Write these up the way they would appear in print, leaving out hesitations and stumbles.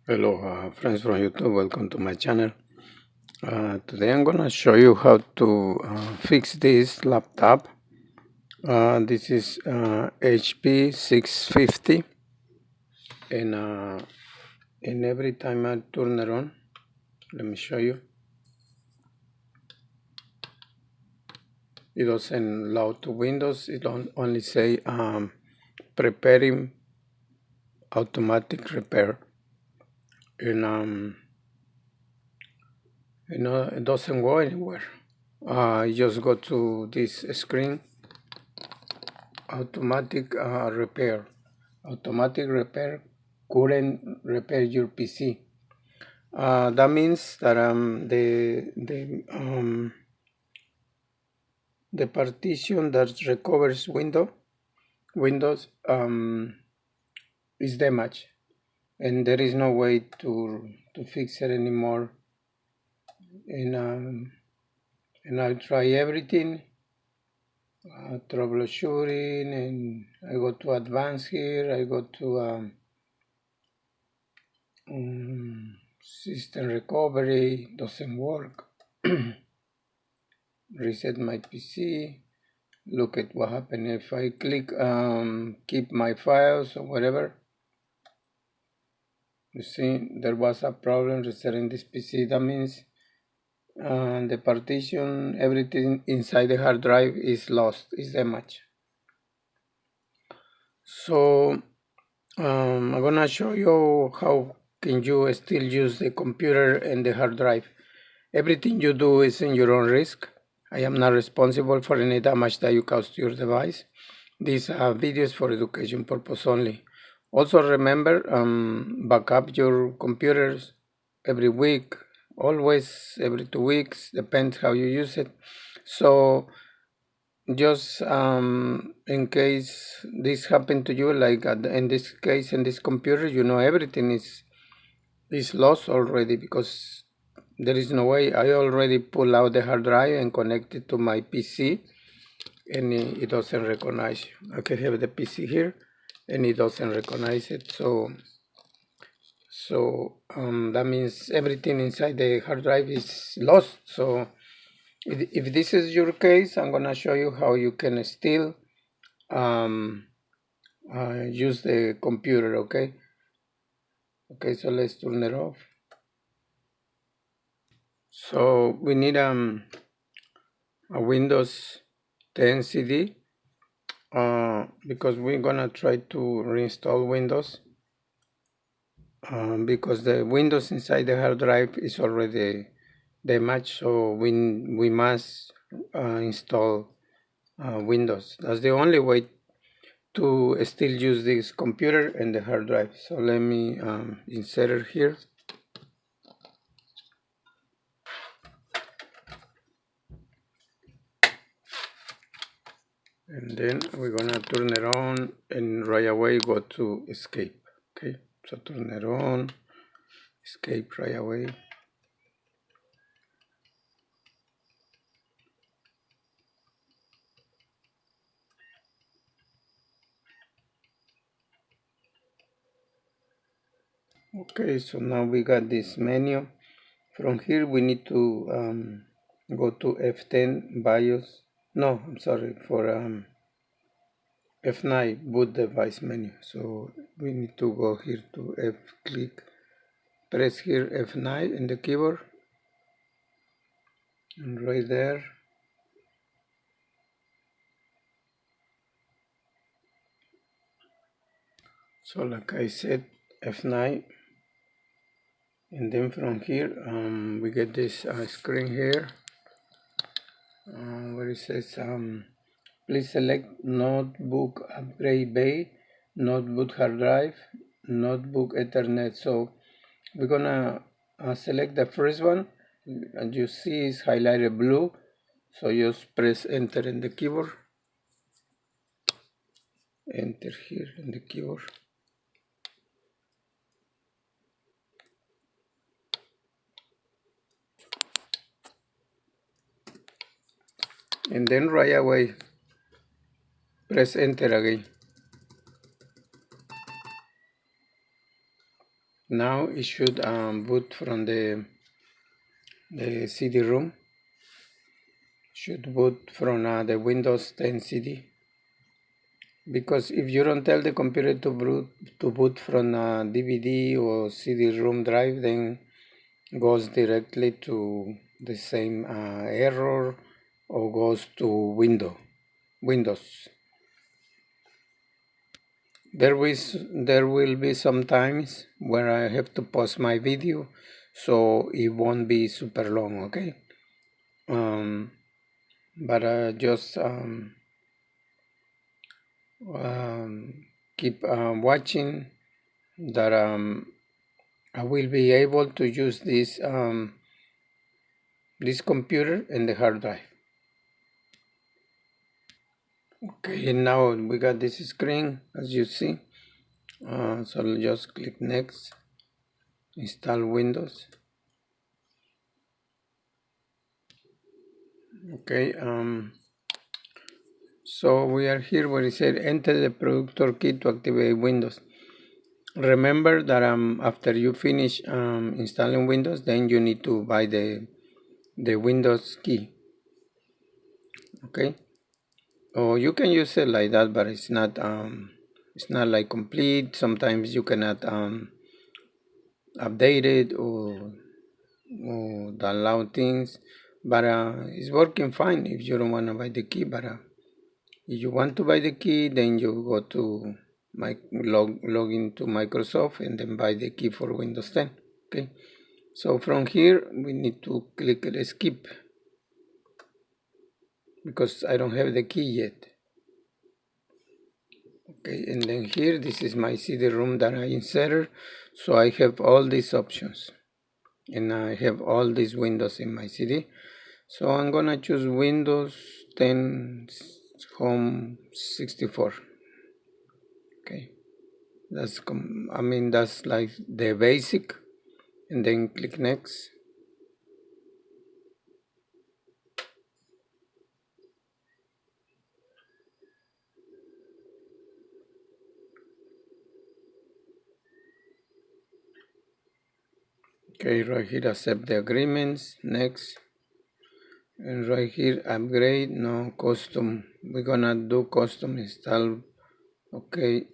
Hello friends from YouTube, welcome to my channel. Today I'm gonna show you how to fix this laptop. This is HP 650, and every time I turn it on, let me show you, it doesn't load to Windows. It only say preparing automatic repair, and it doesn't go anywhere. You just go to this screen, automatic repair. Automatic repair couldn't repair your PC. That means that the partition that recovers Windows is damaged, and there is no way to fix it anymore. And I'll try everything, troubleshooting, and I go to advanced here. I go to system recovery, doesn't work. Reset my PC, look at what happened if I click keep my files or whatever. You see, there was a problem resetting this PC. That means the partition, everything inside the hard drive is lost, is damaged. So I'm gonna show you how can you still use the computer and the hard drive. Everything you do is in your own risk. I am not responsible for any damage that you cause to your device. These are videos for education purpose only. Also remember, back up your computers every week, always every 2 weeks, depends how you use it. So just in case this happened to you, like in this case, in this computer, you know everything is lost already, because there is no way. I already pull out the hard drive and connect it to my PC, and it doesn't recognize you. I can have the PC here and it doesn't recognize it. So that means everything inside the hard drive is lost. So if this is your case, I'm gonna show you how you can still use the computer. Okay, so let's turn it off. So we need a Windows 10 CD because we're gonna try to reinstall Windows, because the Windows inside the hard drive is already damaged, so we must install Windows. That's the only way to still use this computer and the hard drive. So let me insert it here. And then we're gonna turn it on and right away go to escape. Okay, so turn it on, escape right away. Okay, so now we got this menu. From here we need to go to F10 BIOS. No, I'm sorry, for F9 boot device menu. So we need to go here to press here F9 in the keyboard, and right there so like I said, F9, and then from here we get this screen here where it says please select notebook upgrade bay, notebook hard drive, notebook Ethernet. So we're gonna select the first one, and you see it's highlighted blue, so just press enter in the keyboard, enter here in the keyboard, and then right away press enter again. Now it should boot from the CD-ROM. Should boot from the Windows 10 CD. Because if you don't tell the computer to boot from a DVD or CD-ROM drive, then goes directly to the same error or goes to Windows. There will be some times where I have to pause my video, so it won't be super long, okay? But just keep watching that I will be able to use this computer and the hard drive. Okay, now we got this screen as you see. So I'll just click next, install Windows. Okay, so we are here where it said enter the productor key to activate Windows. Remember that after you finish installing Windows, then you need to buy the Windows key. Okay, or you can use it like that, but it's not like complete. Sometimes you cannot update it or download things, but it's working fine if you don't want to buy the key. But if you want to buy the key, then you go to log into Microsoft and then buy the key for Windows 10. Okay, so from here we need to click skip because I don't have the key yet. Okay, and then here this is my CD-ROM that I inserted, so I have all these options and I have all these windows in my CD. So I'm gonna choose Windows 10 Home 64. Okay, that's that's like the basic, and then click next. Okay, right here accept the agreements, next, and right here upgrade, no, custom, we're gonna do custom install. Okay,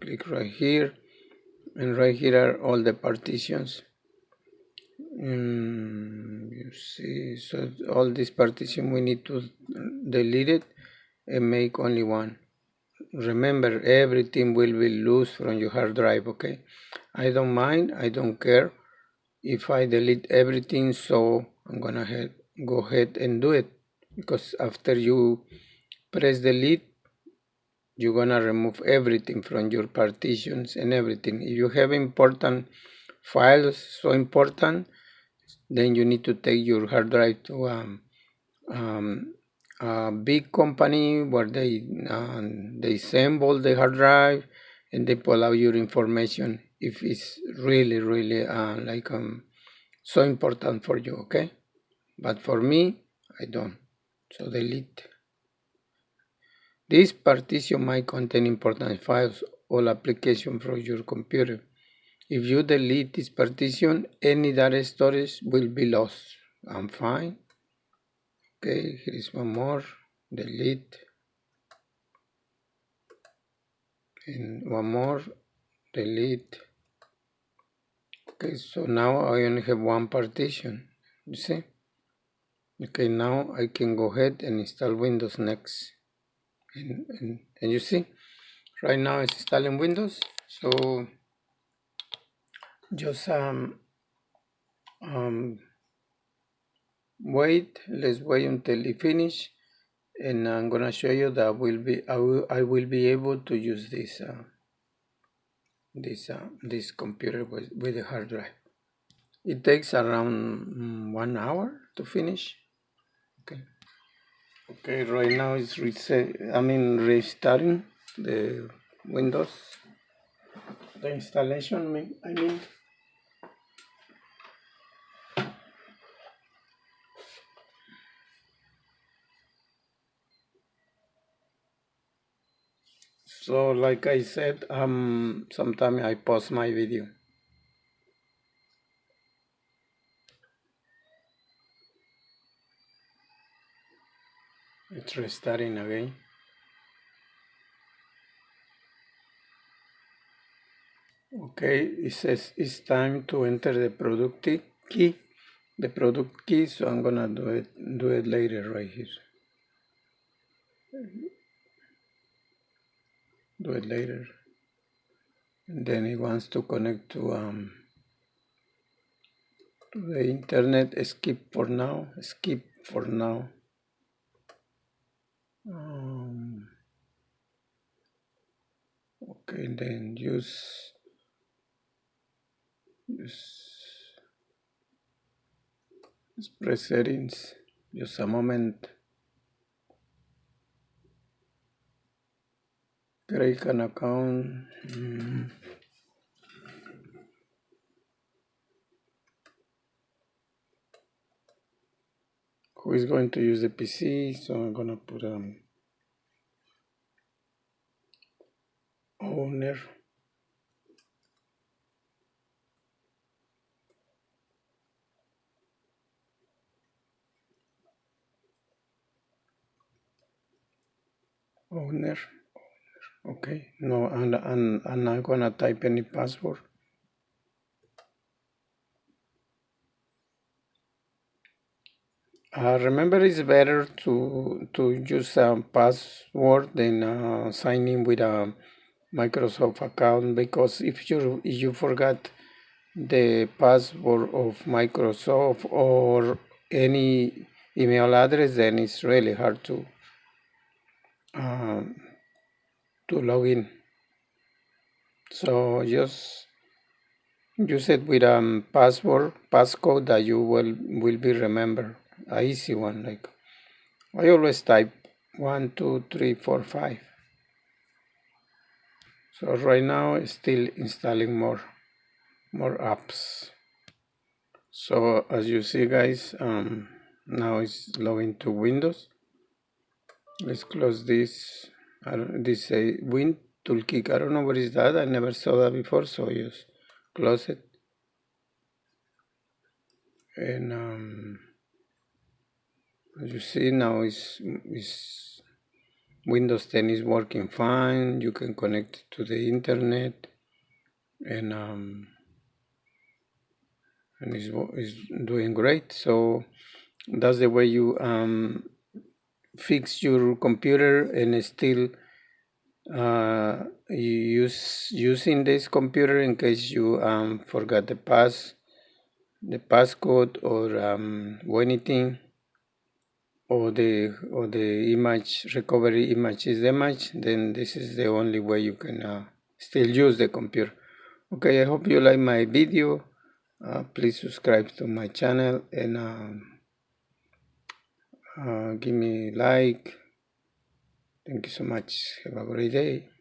click right here, and right here are all the partitions. You see, so all this partition we need to delete it and make only one. Remember, everything will be loose from your hard drive. Okay, I don't mind, I don't care if I delete everything, so I'm gonna go ahead and do it, because after you press delete, you're gonna remove everything from your partitions and everything. If you have important files, so important, then you need to take your hard drive to a big company where they assemble the hard drive and they pull out your information if it's really so important for you. Okay, but for me, I don't, so delete. This partition might contain important files or applications from your computer. If you delete this partition, any data storage will be lost. I'm fine. Okay, here is one more, delete, and one more, delete. Okay, so now I only have one partition, you see. Okay, now I can go ahead and install Windows next. And you see, right now it's installing Windows. So just wait, let's wait until it finish, and I'm gonna show you that I will be able to use this computer with the hard drive. It takes around 1 hour to finish. Okay. Okay, right now it's restarting the Windows, the installation, I mean. So like I said, sometime I pause my video. It's restarting again. Okay, it says it's time to enter the product key, so I'm gonna do it later right here. Do it later. And then it wants to connect to the internet. Skip for now. Skip for now. Okay, then use press settings. Just a moment. Create an account. Who is going to use the PC? So I'm gonna put owner. Owner. Okay. No, and I'm not gonna type any password. Remember, it's better to use a password than sign in with a Microsoft account, because if you forgot the password of Microsoft or any email address, then it's really hard to log in. So just use it with a passcode that you will be remember, a easy one. Like I always type 1, 2, 3, 4, 5. So right now it's still installing more apps. So as you see, guys, now it's logging to Windows. Let's close this. This say Win Toolkit. I don't know what is that. I never saw that before, so just close it. And as you see now, is Windows 10 is working fine. You can connect to the internet, and is doing great. So that's the way you fix your computer and still using this computer in case you forgot the passcode or anything, or the image recovery image is damaged. Then this is the only way you can still use the computer. Okay, I hope you like my video. Please subscribe to my channel and give me like. Thank you so much. Have a great day.